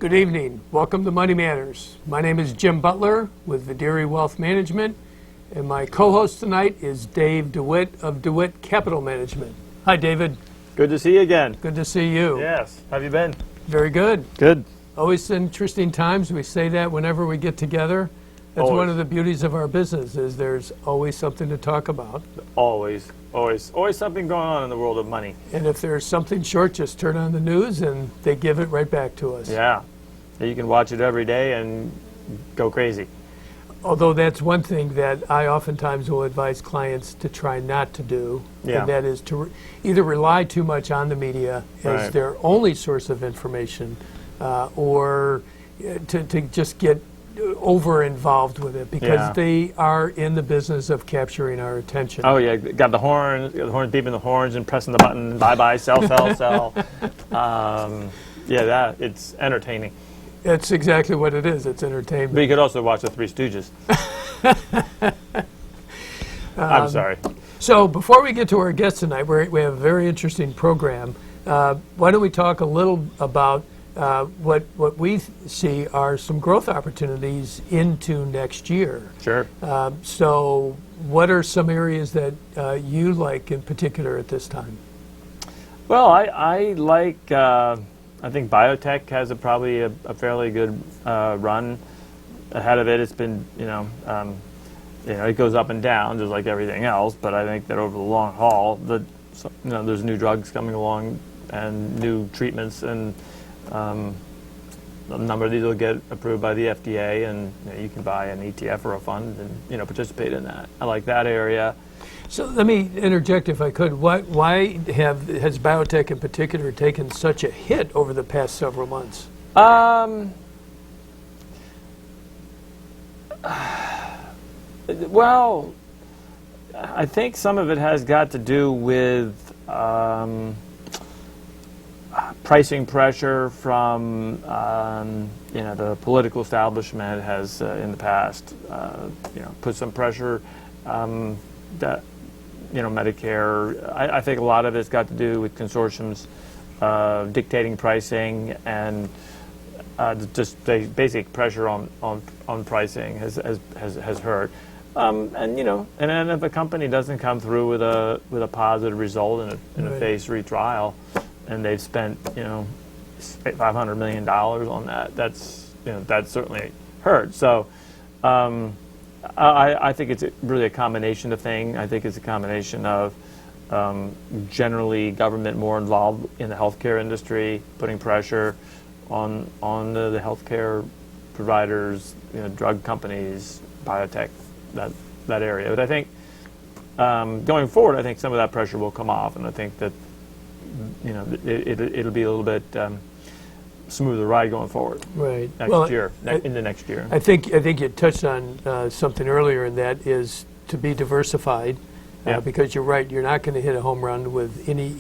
Good evening. Welcome to Money Matters. My name is Jim Butler with Videre Wealth Management, and my co-host tonight is Dave DeWitt of DeWitt Capital Management. Hi, David. Good to see you again. Good to see you. Yes. How have you been? Very good. Good. Always interesting times. We say that whenever we get together. That's Always. one of the beauties of our business, is there's always something to talk about. Always something going on in the world of money. And if there's something short, just turn on the news and they give it right back to us. Yeah. You can watch it every day and go crazy. Although that's one thing that I oftentimes will advise clients to try not to do, Yeah. and that is to either rely too much on the media as Right. their only source of information, or to just get over-involved with it, because Yeah. they are in the business of capturing our attention. Oh yeah, got the horn beeping the horns and pressing the button, buy, sell, sell. Yeah, it's entertaining. That's exactly what it is. It's entertainment. But you could also watch the Three Stooges. I'm sorry. So before we get to our guest tonight, we have a very interesting program. Why don't we talk a little about what we see are some growth opportunities into next year. Sure. So what are some areas that you like in particular at this time? Well, I like, I think biotech has probably a fairly good run ahead of it. It's been, it goes up and down just like everything else, but I think that over the long haul, there's new drugs coming along and new treatments, and a number of these will get approved by the FDA, and you can buy an ETF or a fund and participate in that. I like that area. So let me interject if I could. Why has biotech in particular taken such a hit over the past several months? Well, I think some of it has got to do with pricing pressure from the political establishment has in the past put some pressure that Medicare. I think a lot of it's got to do with consortiums dictating pricing, and just the basic pressure on pricing has hurt. And then if a company doesn't come through with a positive result in a phase 3 trial, and they've spent $500 million on that, that's certainly hurt. So I think it's really a combination of things. I think it's a combination of generally government more involved in the healthcare industry, putting pressure on the healthcare providers, drug companies, biotech, that area. But I think going forward, I think some of that pressure will come off, and I think that it'll be a little bit smoother ride going forward. Right. Into next year. I think you touched on something earlier, and that is to be diversified. Yeah. Because you're right, you're not going to hit a home run with any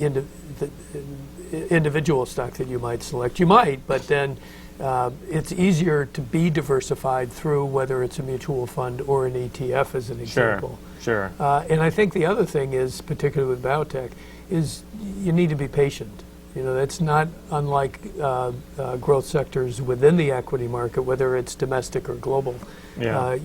individual stock that you might select. You might, but then it's easier to be diversified through whether it's a mutual fund or an ETF, as an example. Sure. And I think the other thing is, particularly with biotech, is you need to be patient. That's not unlike growth sectors within the equity market, whether it's domestic or global. Yeah.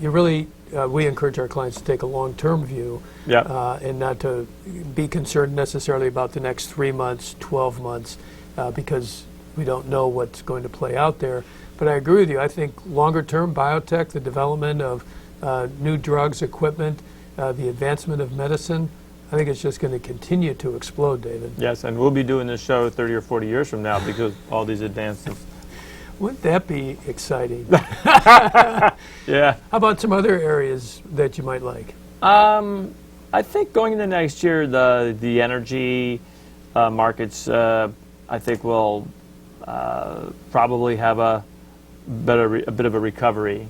We encourage our clients to take a long-term view, and not to be concerned necessarily about the next 3 months, 12 months, because we don't know what's going to play out there. But I agree with you. I think longer-term biotech, the development of new drugs, equipment, the advancement of medicine, I think it's just going to continue to explode, David. Yes, and we'll be doing this show 30 or 40 years from now because of all these advances. Wouldn't that be exciting? Yeah. How about some other areas that you might like? I think going into next year, the energy markets, I think will probably have a bit of a recovery.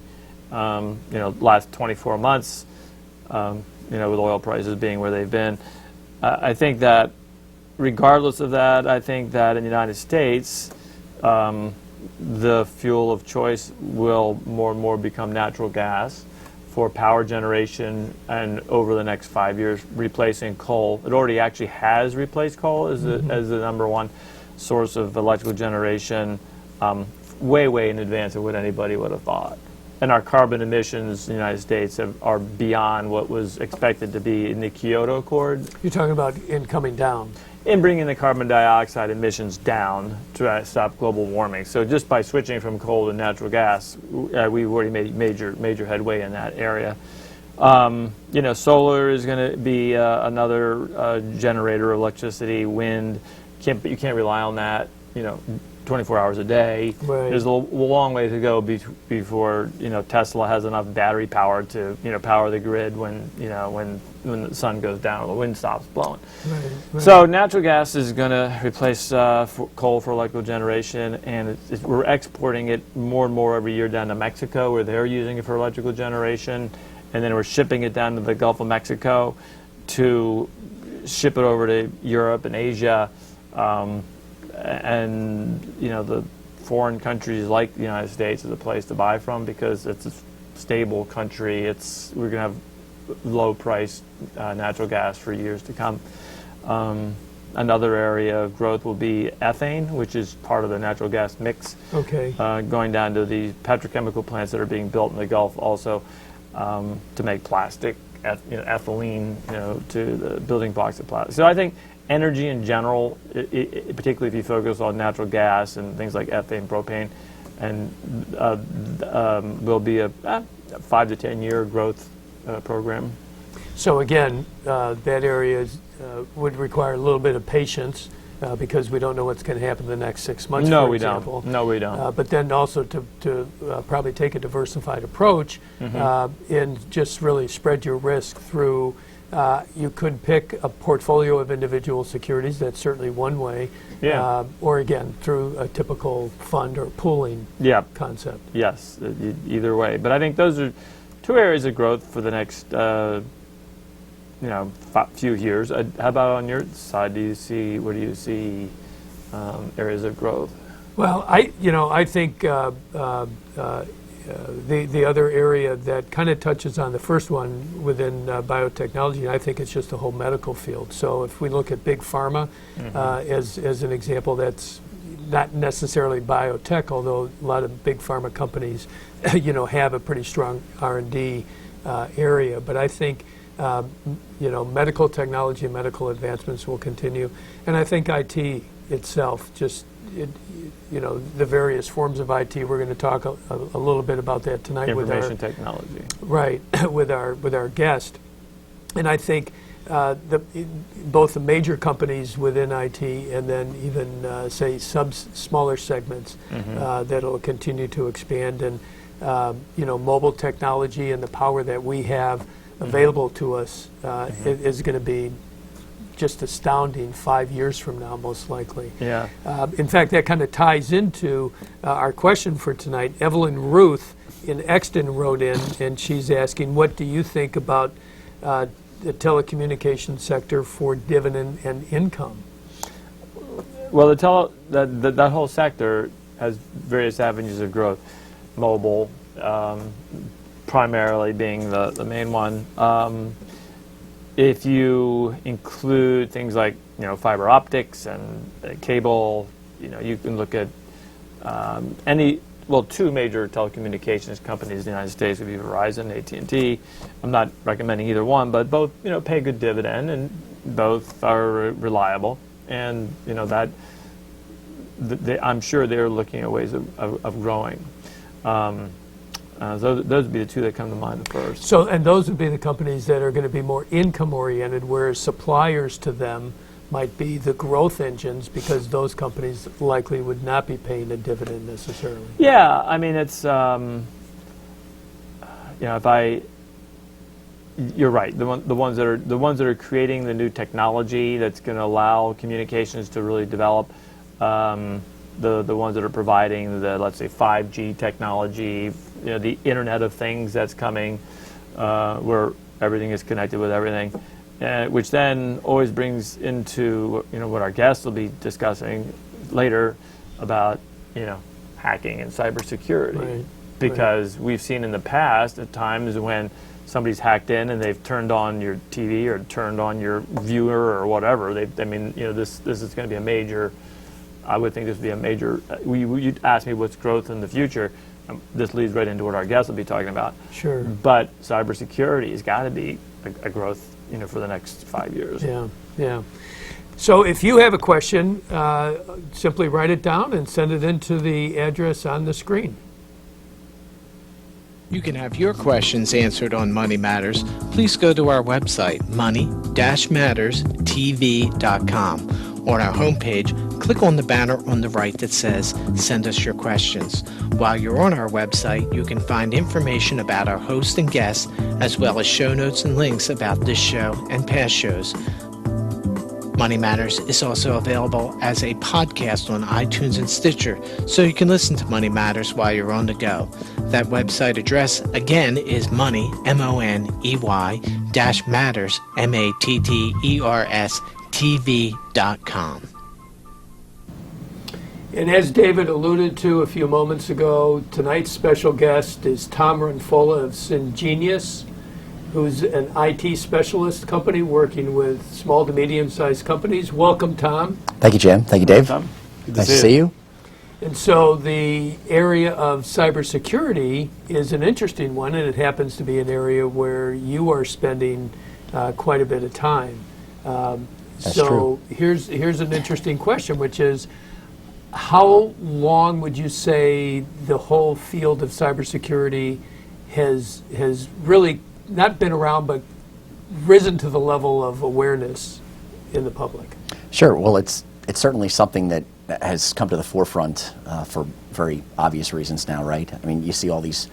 Last 24 months. With oil prices being where they've been. I think that regardless of that, I think that in the United States, the fuel of choice will more and more become natural gas for power generation, and over the next 5 years, replacing coal. It already actually has replaced coal as the number one source of electrical generation way in advance of what anybody would have thought. And our carbon emissions in the United States are beyond what was expected to be in the Kyoto Accord. You're talking about in coming down. In bringing the carbon dioxide emissions down to stop global warming. So just by switching from coal to natural gas, we've already made major headway in that area. Solar is going to be another generator of electricity. Wind, you can't rely on that, 24 hours a day. Right. There's a long way to go before Tesla has enough battery power to power the grid when the sun goes down or the wind stops blowing. Right. So natural gas is going to replace coal for electrical generation, and we're exporting it more and more every year down to Mexico, where they're using it for electrical generation, and then we're shipping it down to the Gulf of Mexico to ship it over to Europe and Asia. And the foreign countries like the United States is a place to buy from because it's a stable country. We're going to have low-priced natural gas for years to come. Another area of growth will be ethane, which is part of the natural gas mix. Okay. Going down to the petrochemical plants that are being built in the Gulf also to make plastic, ethylene, to the building blocks of plastic. So I think energy in general, particularly if you focus on natural gas and things like ethane, propane, and will be a 5 to 10 year growth program. So again, that area would require a little bit of patience because we don't know what's going to happen in the next 6 months, for example. No, we don't. But then also to probably take a diversified approach and just really spread your risk through. You could pick a portfolio of individual securities. That's certainly one way. Yeah. Or again, through a typical fund or pooling concept. Yes, either way. But I think those are two areas of growth for the next few years. How about on your side? Where do you see areas of growth? Well, I think the other area that kind of touches on the first one within biotechnology, I think it's just the whole medical field. So if we look at big pharma as an example, that's not necessarily biotech, although a lot of big pharma companies, have a pretty strong R&D area. But I think medical technology and medical advancements will continue, and I think IT itself, the various forms of IT. We're going to talk a little bit about that tonight. Information technology. Right, with our guest. And I think both the major companies within IT and then even, say, smaller segments that'll continue to expand. And, mobile technology and the power that we have available to us is going to be just astounding 5 years from now, most likely. Yeah. In fact, that kind of ties into our question for tonight. Evelyn Ruth in Exton wrote in, and she's asking, what do you think about the telecommunications sector for dividend and income? Well, that whole sector has various avenues of growth. Mobile, primarily being the main one. If you include things like fiber optics and cable, you can look at two major telecommunications companies in the United States would be Verizon, AT&T. I'm not recommending either one, but both pay good dividend and both are reliable, and I'm sure they're looking at ways of growing. Those would be the two that come to mind first. So, and those would be the companies that are going to be more income-oriented, whereas suppliers to them might be the growth engines, because those companies likely would not be paying a dividend necessarily. Yeah, I mean, it's you're right. The ones that are creating the new technology that's going to allow communications to really develop. The ones that are providing the, let's say, 5G technology, the Internet of Things that's coming, where everything is connected with everything, which then always brings into what our guests will be discussing later about hacking and cybersecurity, right. Because we've seen in the past at times when somebody's hacked in and they've turned on your TV or turned on your viewer or whatever. This is going to be a major I would think this would be a major. You asked me what's growth in the future. This leads right into what our guests will be talking about. Sure. But cybersecurity has got to be a growth, for the next 5 years. Yeah. So if you have a question, simply write it down and send it in to the address on the screen. You can have your questions answered on Money Matters. Please go to our website, money-matterstv.com. On our homepage, click on the banner on the right that says, Send us your questions. While you're on our website, you can find information about our hosts and guests, as well as show notes and links about this show and past shows. Money Matters is also available as a podcast on iTunes and Stitcher, so you can listen to Money Matters while you're on the go. That website address, again, is money, M-O-N-E-Y, -matters, M-A-T-T-E-R-S, TV.com. And as David alluded to a few moments ago, tonight's special guest is Tom Runfola of Syngenius, who's an IT specialist company working with small to medium-sized companies. Welcome, Tom. Thank you, Jim. Thank you, Dave. Tom, Nice to see you. And so the area of cybersecurity is an interesting one, and it happens to be an area where you are spending quite a bit of time. That's so true. Here's an interesting question, which is, how long would you say the whole field of cybersecurity has really not been around, but risen to the level of awareness in the public? Sure. Well, it's certainly something that has come to the forefront for very obvious reasons now, right? I mean, you see all these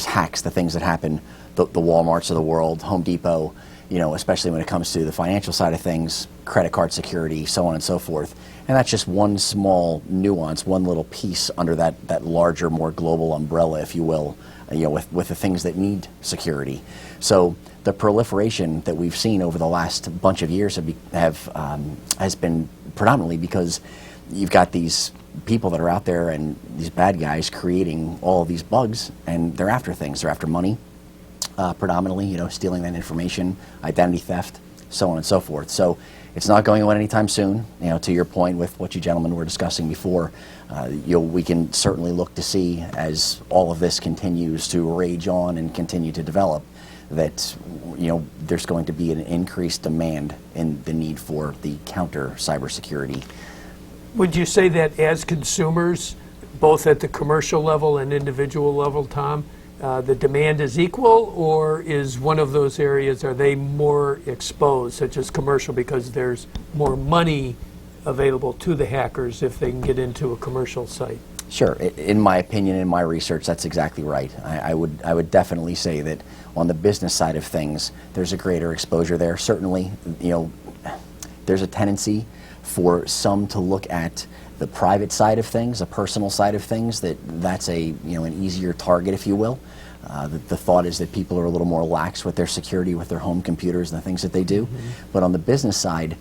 hacks, the things that happen, the Walmarts of the world, Home Depot, especially when it comes to the financial side of things, credit card security, so on and so forth. And that's just one small nuance, one little piece under that larger, more global umbrella, if you will, with the things that need security. So the proliferation that we've seen over the last bunch of years has been predominantly because you've got these people that are out there and these bad guys creating all of these bugs, and they're after things. They're after money, predominantly, stealing that information, identity theft, so on and so forth. So it's not going away anytime soon. To your point with what you gentlemen were discussing before, we can certainly look to see as all of this continues to rage on and continue to develop that there's going to be an increased demand in the need for the counter cybersecurity. Would you say that as consumers, both at the commercial level and individual level, Tom, the demand is equal, or is one of those areas, are they more exposed, such as commercial, because there's more money available to the hackers if they can get into a commercial site? Sure. In my opinion, in my research, that's exactly right. I would definitely say that on the business side of things, there's a greater exposure there. Certainly, there's a tendency for some to look at the private side of things, the personal side of things, that's an easier target, if you will. The thought is that people are a little more lax with their security, with their home computers and the things that they do. Mm-hmm. But on the business side,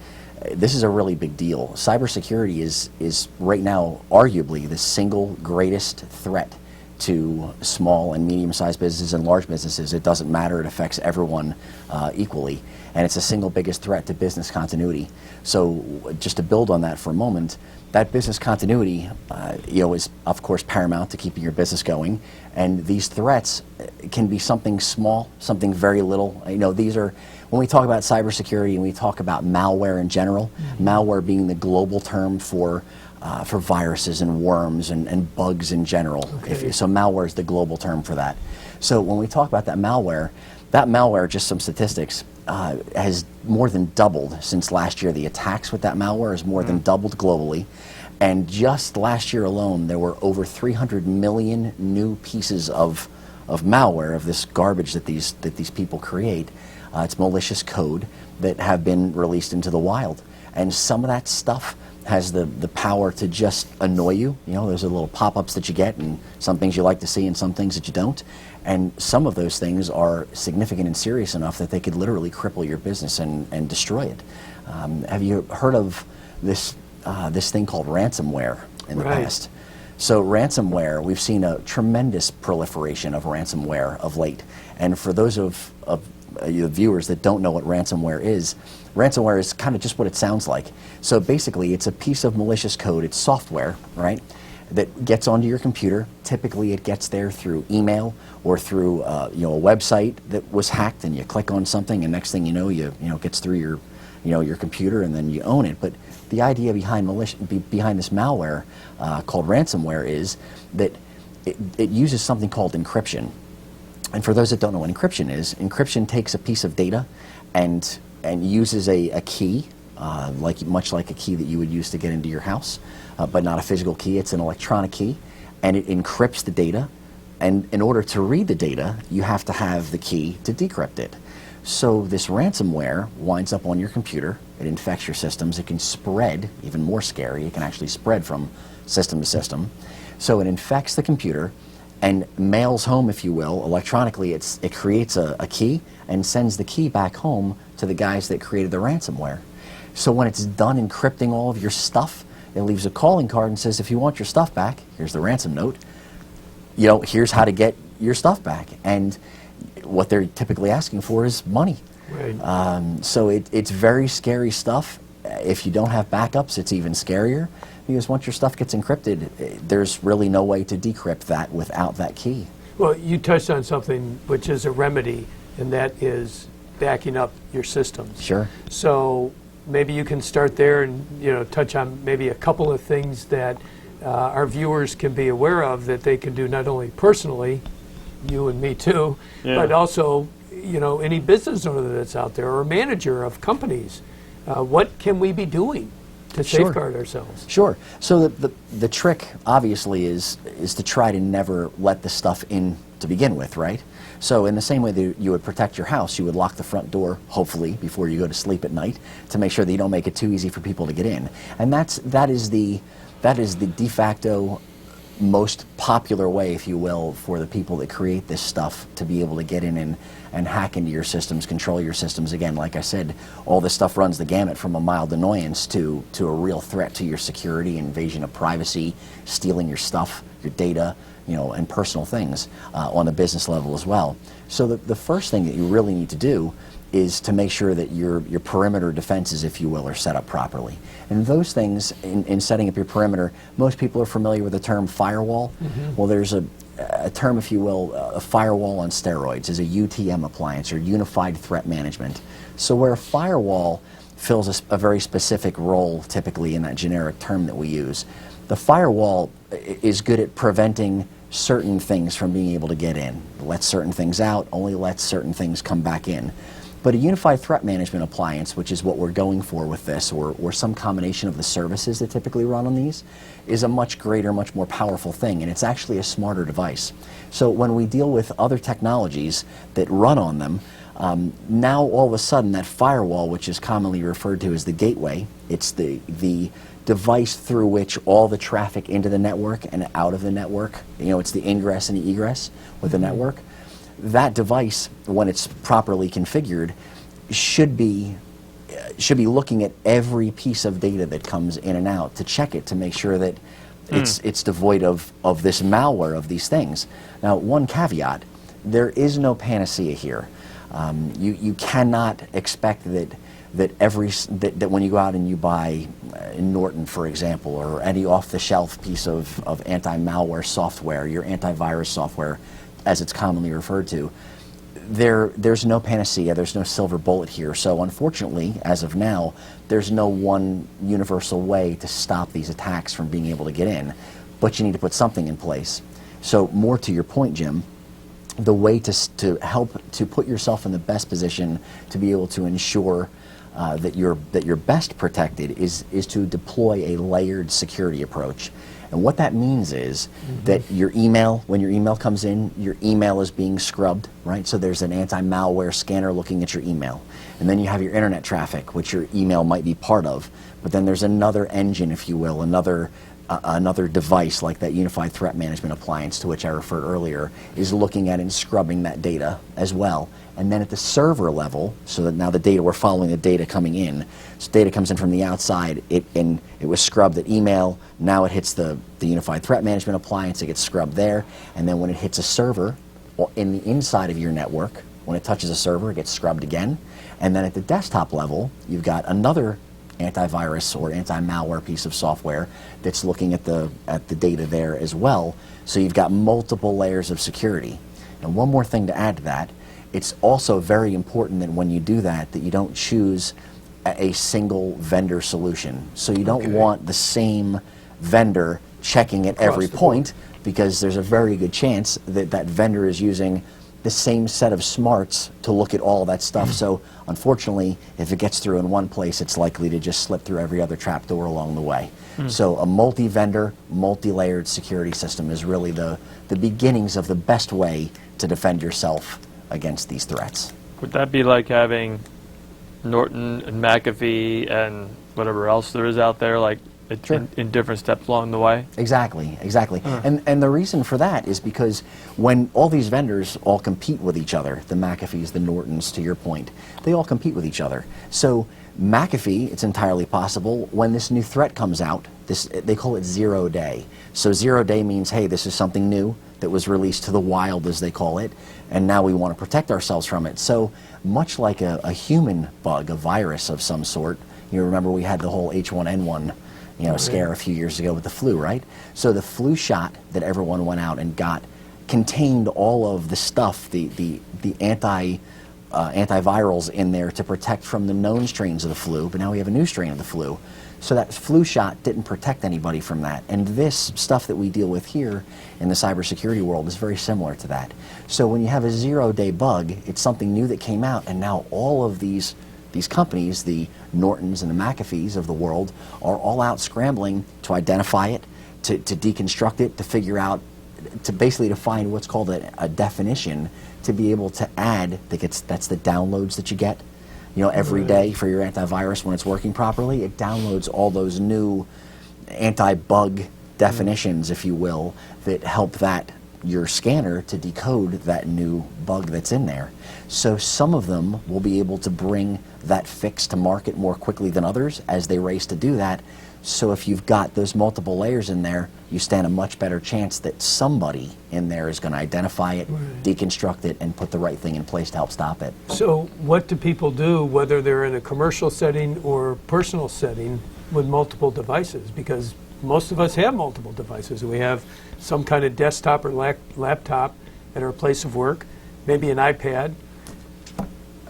this is a really big deal. Cybersecurity is right now arguably the single greatest threat to small and medium-sized businesses and large businesses. It doesn't matter. It affects everyone equally. And it's the single biggest threat to business continuity. So just to build on that for a moment, that business continuity is, of course, paramount to keeping your business going. And these threats can be something small, something very little. These are, when we talk about cybersecurity and we talk about malware in general, mm-hmm. malware being the global term for viruses and worms and bugs in general. Okay. So malware is the global term for that. So when we talk about that malware, just some statistics, has more than doubled since last year. The attacks with that malware has more than doubled globally. And just last year alone, there were over 300 million new pieces of malware, of this garbage that these people create. It's malicious code that have been released into the wild. And some of that stuff has the power to just annoy you. There's a little pop-ups that you get, and some things you like to see and some things that you don't. And some of those things are significant and serious enough that they could literally cripple your business and destroy it. Have you heard of this thing called ransomware in the past? So ransomware, we've seen a tremendous proliferation of ransomware of late. And for those of the viewers that don't know what ransomware is kind of just what it sounds like. So basically, it's a piece of malicious code. It's software, right, that gets onto your computer. Typically, it gets there through email or through a website that was hacked, and you click on something, and next thing you know, it gets through your computer, and then you own it. But the idea behind this malware called ransomware is that it uses something called encryption. And for those that don't know what encryption is, encryption takes a piece of data and uses a key, much like a key that you would use to get into your house, but not a physical key. It's an electronic key, and it encrypts the data. And in order to read the data, you have to have the key to decrypt it. So this ransomware winds up on your computer. It infects your systems. It can spread, even more scary, it can actually spread from system to system. So it infects the computer and mails home, if you will, electronically. It creates a key and sends the key back home to the guys that created the ransomware. So when it's done encrypting all of your stuff, it leaves a calling card and says, if you want your stuff back, here's the ransom note. Here's how to get your stuff back. And what they're typically asking for is money. Right. So it's very scary stuff. If you don't have backups, it's even scarier, because once your stuff gets encrypted, there's really no way to decrypt that without that key. Well, you touched on something which is a remedy, and that is backing up your systems. Sure. So maybe you can start there and touch on maybe a couple of things that our viewers can be aware of that they can do not only personally, you and me too, but also any business owner that's out there or manager of companies. What can we be doing to safeguard ourselves? Sure. So the trick obviously is to try to never let the stuff in to begin with, right? So in the same way that you would protect your house, you would lock the front door, hopefully, before you go to sleep at night, to make sure that you don't make it too easy for people to get in. And that is the de facto most popular way, if you will, for the people that create this stuff to be able to get in and hack into your systems, control your systems. Again, like I said, all this stuff runs the gamut from a mild annoyance to a real threat to your security, invasion of privacy, stealing your stuff, your data, and personal things on the business level as well. So the first thing that you really need to do is to make sure that your perimeter defenses, if you will, are set up properly. And those things, in setting up your perimeter, most people are familiar with the term firewall. Mm-hmm. Well, there's a term, if you will, a firewall on steroids is a UTM appliance, or Unified Threat Management. So where a firewall fills a very specific role, typically in that generic term that we use, the firewall is good at preventing certain things from being able to get in. Lets certain things out, only lets certain things come back in. But a Unified Threat Management appliance, which is what we're going for with this, or some combination of the services that typically run on these, is a much greater, much more powerful thing, and it's actually a smarter device. So when we deal with other technologies that run on them, now all of a sudden that firewall, which is commonly referred to as the gateway, it's the device through which all the traffic into the network and out of the network, it's the ingress and the egress with the network. That device, when it's properly configured, should be looking at every piece of data that comes in and out to check it, to make sure that it's devoid of this malware, of these things. Now, one caveat: there is no panacea here. You cannot expect that when you go out and you buy Norton, for example, or any off-the-shelf piece of anti-malware software, your antivirus software, as it's commonly referred to, there's no panacea, there's no silver bullet here. So unfortunately, as of now, there's no one universal way to stop these attacks from being able to get in, but you need to put something in place. So more to your point, Jim, the way to help to put yourself in the best position to be able to ensure that you're best protected is to deploy a layered security approach. And what that means is that when your email comes in, your email is being scrubbed, right? So there's an anti-malware scanner looking at your email. And then you have your internet traffic, which your email might be part of. But then there's another engine, if you will, another device like that Unified Threat Management appliance to which I referred earlier is looking at and scrubbing that data as well. And then at the server level, so that now we're following the data coming in. So data comes in from the outside, it was scrubbed at email, now it hits the Unified Threat Management appliance, it gets scrubbed there, and then when it hits a server in the inside of your network, When it touches a server, it gets scrubbed again. And then at the desktop level, you've got another antivirus or anti-malware piece of software that's looking at the data there as well. So you've got multiple layers of security. And one more thing to add to that, it's also very important that when you do that, that you don't choose a single vendor solution. So you don't want the same vendor checking at every point, because there's a very good chance that that vendor is using the same set of smarts to look at all that stuff. So unfortunately, if it gets through in one place, it's likely to just slip through every other trapdoor along the way. So a multi-vendor, multi-layered security system is really the beginnings of the best way to defend yourself against these threats. Would that be like having Norton and McAfee and whatever else there is out there, like in different steps along the way? Exactly, exactly. And the reason for that is because when all these vendors all compete with each other, the McAfees, the Nortons, to your point, they all compete with each other. So McAfee, it's entirely possible, when this new threat comes out, they call it 0 day. So 0 day means, hey, this is something new that was released to the wild, as they call it, and now we want to protect ourselves from it. So much like a human bug, a virus of some sort, you remember we had the whole H1N1 scare a few years ago with the flu, right? So the flu shot that everyone went out and got contained all of the stuff, the antivirals in there to protect from the known strains of the flu, but now we have a new strain of the flu. So that flu shot didn't protect anybody from that. And this stuff that we deal with here in the cybersecurity world is very similar to that. So when you have a 0 day bug, it's something new that came out, and now all of these companies, the Nortons and the McAfees of the world, are all out scrambling to identify it, to deconstruct it, to figure out, to basically define what's called a definition, to be able to add, that's the downloads that you get, every day for your antivirus when it's working properly. It downloads all those new anti-bug definitions, if you will, that help your scanner to decode that new bug that's in there. So some of them will be able to bring that fix to market more quickly than others as they race to do that. So if you've got those multiple layers in there, you stand a much better chance that somebody in there is going to identify it, deconstruct it, and put the right thing in place to help stop it. So what do people do, whether they're in a commercial setting or personal setting, with multiple devices? Because most of us have multiple devices. We have some kind of desktop or laptop at our place of work, maybe an iPad,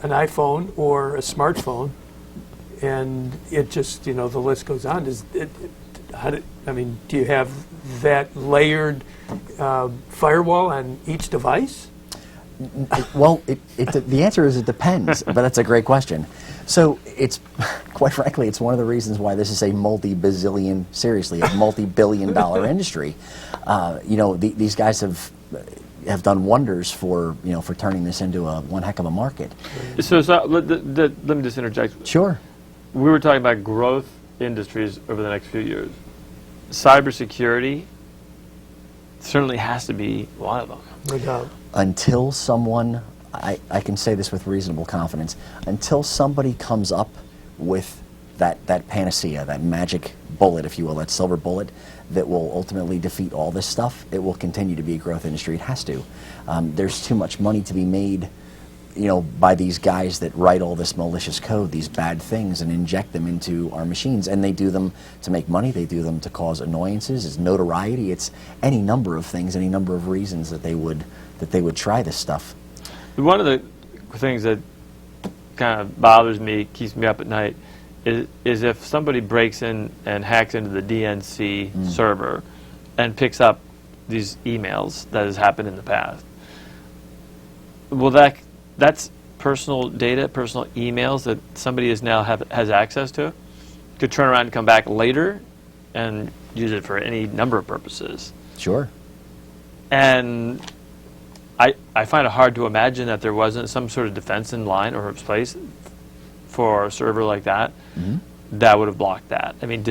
an iPhone, or a smartphone, and it just, the list goes on. Do you have that layered firewall on each device? Well, the answer is it depends, but that's a great question. So it's, quite frankly, it's one of the reasons why this is a multi-billion dollar industry. These guys have done wonders for turning this into one heck of a market. So let me just interject. Sure. We were talking about growth industries over the next few years. Cybersecurity certainly has to be one of them. No doubt. Until someone, I can say this with reasonable confidence, until somebody comes up with that panacea, that magic bullet, if you will, that silver bullet that will ultimately defeat all this stuff, it will continue to be a growth industry. It has to. There's too much money to be made, by these guys that write all this malicious code, these bad things, and inject them into our machines. And they do them to make money. They do them to cause annoyances. It's notoriety. It's any number of things, any number of reasons that they would try this stuff. One of the things that kind of bothers me, keeps me up at night, is if somebody breaks in and hacks into the DNC server and picks up these emails that has happened in the past. Well, that's personal data, personal emails that somebody has access to, could turn around and come back later and use it for any number of purposes. Sure. And I find it hard to imagine that there wasn't some sort of defense in line or place for a server like that that would have blocked that. I mean,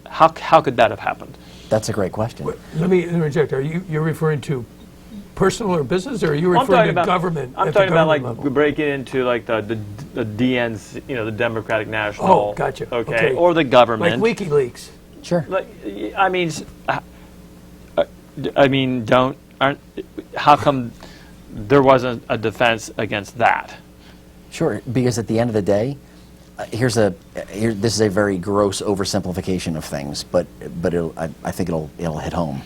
how could that have happened? That's a great question. Let me interject. You're referring to personal or business, or are you referring to government? I'm talking about like breaking into like the DNC, the Democratic National. Oh, gotcha. Okay, or the government. Like WikiLeaks. Sure. How come there wasn't a defense against that. Sure, because at the end of the day, this is a very gross oversimplification of things, but I think it'll hit home.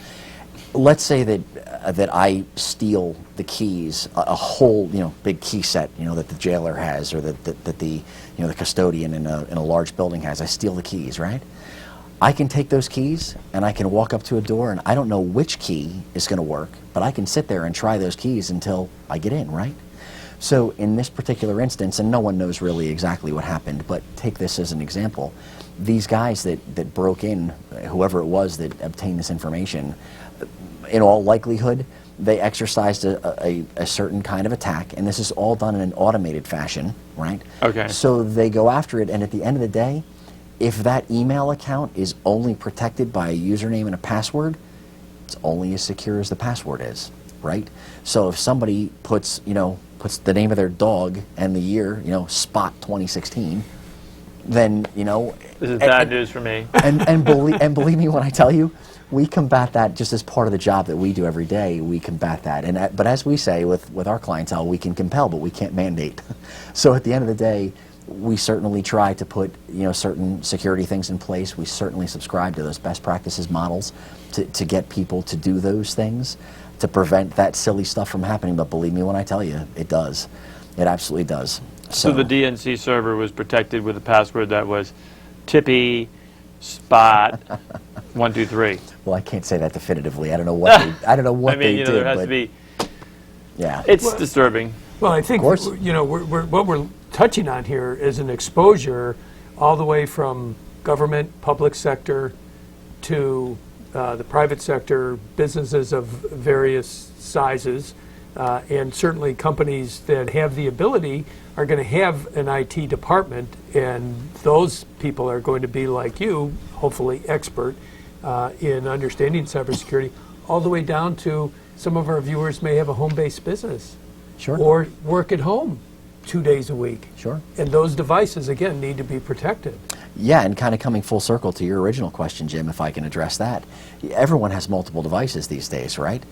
Let's say that I steal the keys, a whole big key set that the jailer has, or that the the custodian in a large building has. I steal the keys, right? I can take those keys and I can walk up to a door, and I don't know which key is going to work, but I can sit there and try those keys until I get in, right? So in this particular instance, and no one knows really exactly what happened, but take this as an example. These guys that broke in, whoever it was that obtained this information, in all likelihood, they exercised a certain kind of attack, and this is all done in an automated fashion, right? Okay. So they go after it, and at the end of the day, if that email account is only protected by a username and a password, it's only as secure as the password is, right? So if somebody puts the name of their dog and the year, Spot 2016, then This is bad news for me. and believe me when I tell you, we combat that just as part of the job that we do every day. We combat that, but as we say with our clientele, we can compel, but we can't mandate. So at the end of the day, we certainly try to put certain security things in place. We certainly subscribe to those best practices models to get people to do those things to prevent that silly stuff from happening. But believe me when I tell you, it does. It absolutely does. So the DNC server was protected with a password that was Tippy Spot 123. Well, I can't say that definitively. I don't know what they did. There has but to be. Yeah, It's disturbing. Well, I think course. what we're touching on here is an exposure all the way from government, public sector, to the private sector, businesses of various sizes, and certainly companies that have the ability are going to have an IT department, and those people are going to be like you, hopefully expert in understanding cybersecurity, all the way down to some of our viewers may have a home-based business. Sure. Or work at home 2 days a week. Sure. And those devices, again, need to be protected. Yeah, and kind of coming full circle to your original question, Jim, if I can address that. Everyone has multiple devices these days, right?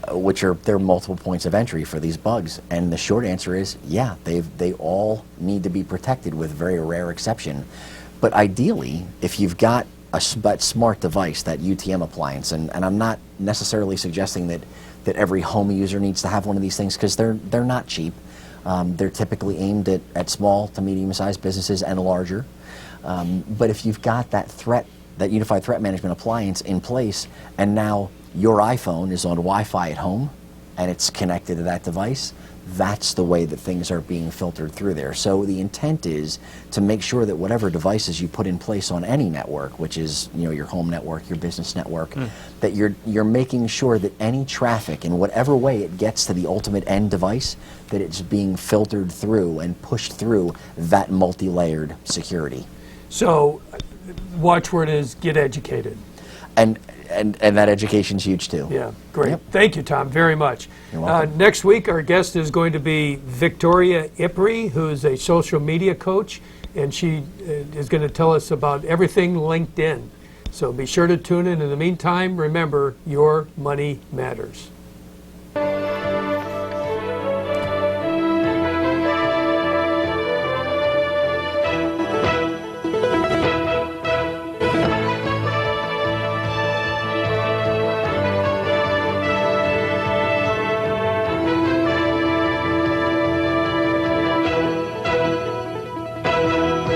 There are multiple points of entry for these bugs. And the short answer is, yeah, they all need to be protected with very rare exception. But ideally, if you've got that smart device, that UTM appliance, and I'm not necessarily suggesting that every home user needs to have one of these things, because they're not cheap. They're typically aimed at small to medium-sized businesses and larger. But if you've got that unified threat management appliance in place, and now your iPhone is on Wi-Fi at home, and it's connected to that device, that's the way that things are being filtered through there. So the intent is to make sure that whatever devices you put in place on any network, which is your home network, your business network, that you're making sure that any traffic, in whatever way it gets to the ultimate end device, that it's being filtered through and pushed through that multi-layered security. So watchword is get educated. And that education's huge too. Yeah, great. Yep. Thank you, Tom, very much. You're welcome. Next week, our guest is going to be Victoria Ipri, who is a social media coach, and she is going to tell us about everything LinkedIn. So be sure to tune in. In the meantime, remember, your money matters.